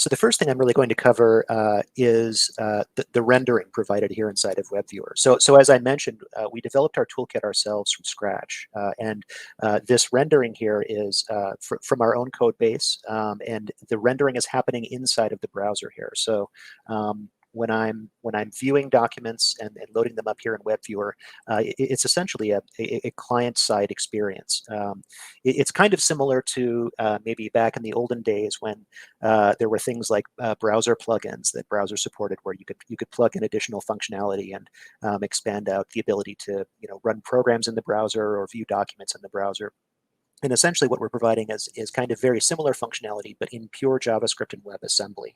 So the first thing I'm really going to cover is the rendering provided here inside of WebViewer. So as I mentioned, we developed our toolkit ourselves from scratch. And this rendering here is from our own code base. And the rendering is happening inside of the browser here. So when I'm viewing documents and loading them up here in WebViewer, it's essentially a client-side experience. It's kind of similar to maybe back in the olden days when there were things like browser plugins that browser supported, where you could plug in additional functionality and expand out the ability to run programs in the browser or view documents in the browser. And essentially what we're providing is kind of very similar functionality, but in pure JavaScript and WebAssembly.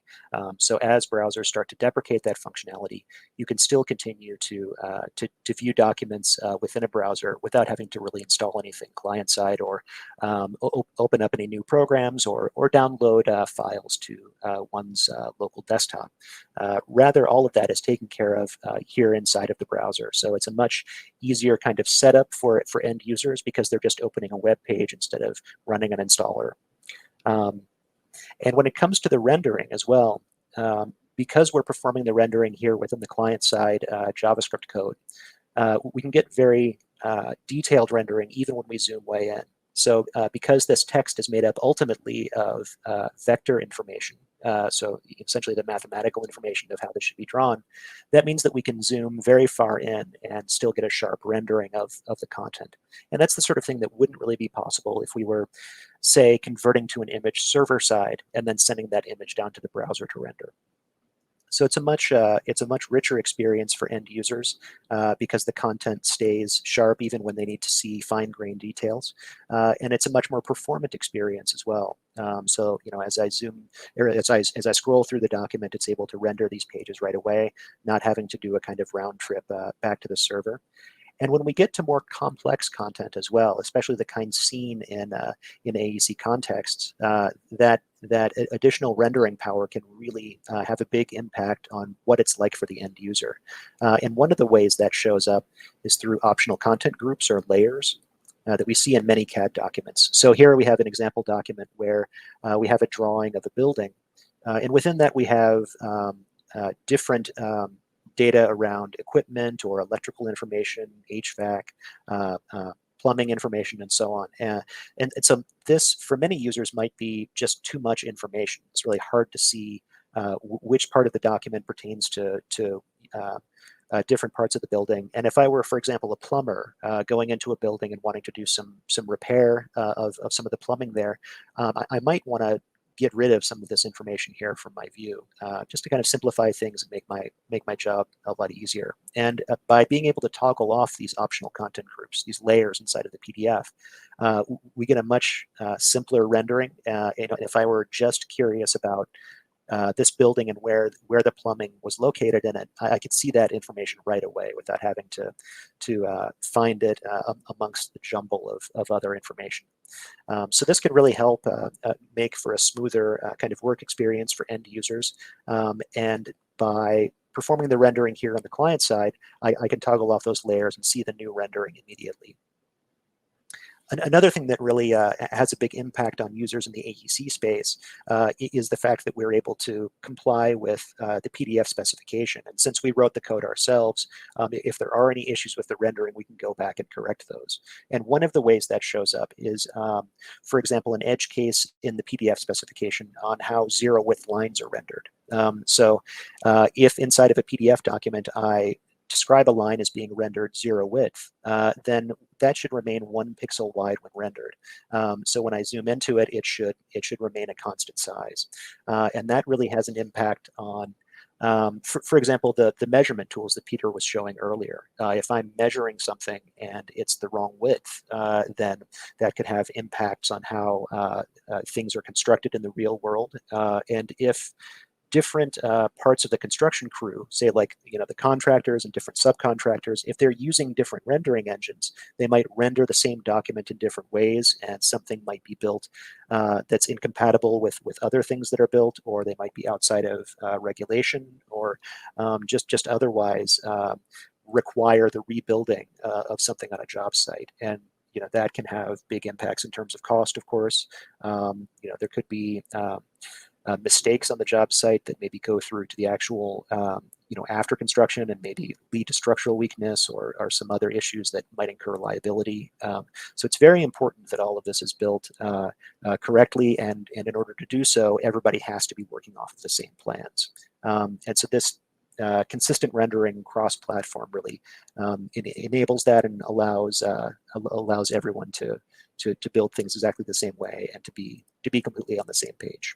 So as browsers start to deprecate that functionality, you can still continue to view documents within a browser without having to really install anything client-side or open up any new programs or download files to one's local desktop. Rather, all of that is taken care of here inside of the browser. So it's a much easier kind of setup for end users because they're just opening a web page instead of running an installer. And when it comes to the rendering as well, because we're performing the rendering here within the client-side JavaScript code, we can get very detailed rendering even when we zoom way in. So because this text is made up ultimately of vector information, so essentially the mathematical information of how this should be drawn, that means that we can zoom very far in and still get a sharp rendering of the content. And that's the sort of thing that wouldn't really be possible if we were, say, converting to an image server side and then sending that image down to the browser to render. So it's a much richer experience for end users because the content stays sharp even when they need to see fine-grained details, and it's a much more performant experience as well. So as I zoom or as I scroll through the document, it's able to render these pages right away, not having to do a kind of round trip back to the server. And when we get to more complex content as well, especially the kind seen in AEC contexts, that additional rendering power can really have a big impact on what it's like for the end user. And one of the ways that shows up is through optional content groups or layers that we see in many CAD documents. So here we have an example document where we have a drawing of a building. And within that we have different data around equipment or electrical information, HVAC, plumbing information, and so on. And so this, for many users, might be just too much information. It's really hard to see which part of the document pertains to different parts of the building. And if I were, for example, a plumber going into a building and wanting to do some repair of some of the plumbing there, I might want to get rid of some of this information here from my view, just to kind of simplify things and make my job a lot easier. And by being able to toggle off these optional content groups, these layers inside of the PDF, we get a much simpler rendering. If I were just curious about this building and where the plumbing was located in it, I could see that information right away without having to find it amongst the jumble of other information. So this can really help make for a smoother kind of work experience for end users. And by performing the rendering here on the client side, I can toggle off those layers and see the new rendering immediately. Another thing that really has a big impact on users in the AEC space is the fact that we're able to comply with the PDF specification. And since we wrote the code ourselves, if there are any issues with the rendering, we can go back and correct those. And one of the ways that shows up is, for example, an edge case in the PDF specification on how zero width lines are rendered. So if inside of a PDF document I describe a line as being rendered zero width, then that should remain 1 pixel wide when rendered. So when I zoom into it, it should remain a constant size. And that really has an impact on, for example, the measurement tools that Peter was showing earlier. If I'm measuring something and it's the wrong width, then that could have impacts on how things are constructed in the real world. And if different parts of the construction crew, say like the contractors and different subcontractors, if they're using different rendering engines, they might render the same document in different ways, and something might be built that's incompatible with other things that are built, or they might be outside of regulation, or just otherwise require the rebuilding of something on a job site. And that can have big impacts in terms of cost, of course. There could be mistakes on the job site that maybe go through to the actual after construction and maybe lead to structural weakness or some other issues that might incur liability. So it's very important that all of this is built correctly, and in order to do so, everybody has to be working off of the same plans. And so this consistent rendering cross-platform really enables that and allows everyone to build things exactly the same way and to be completely on the same page.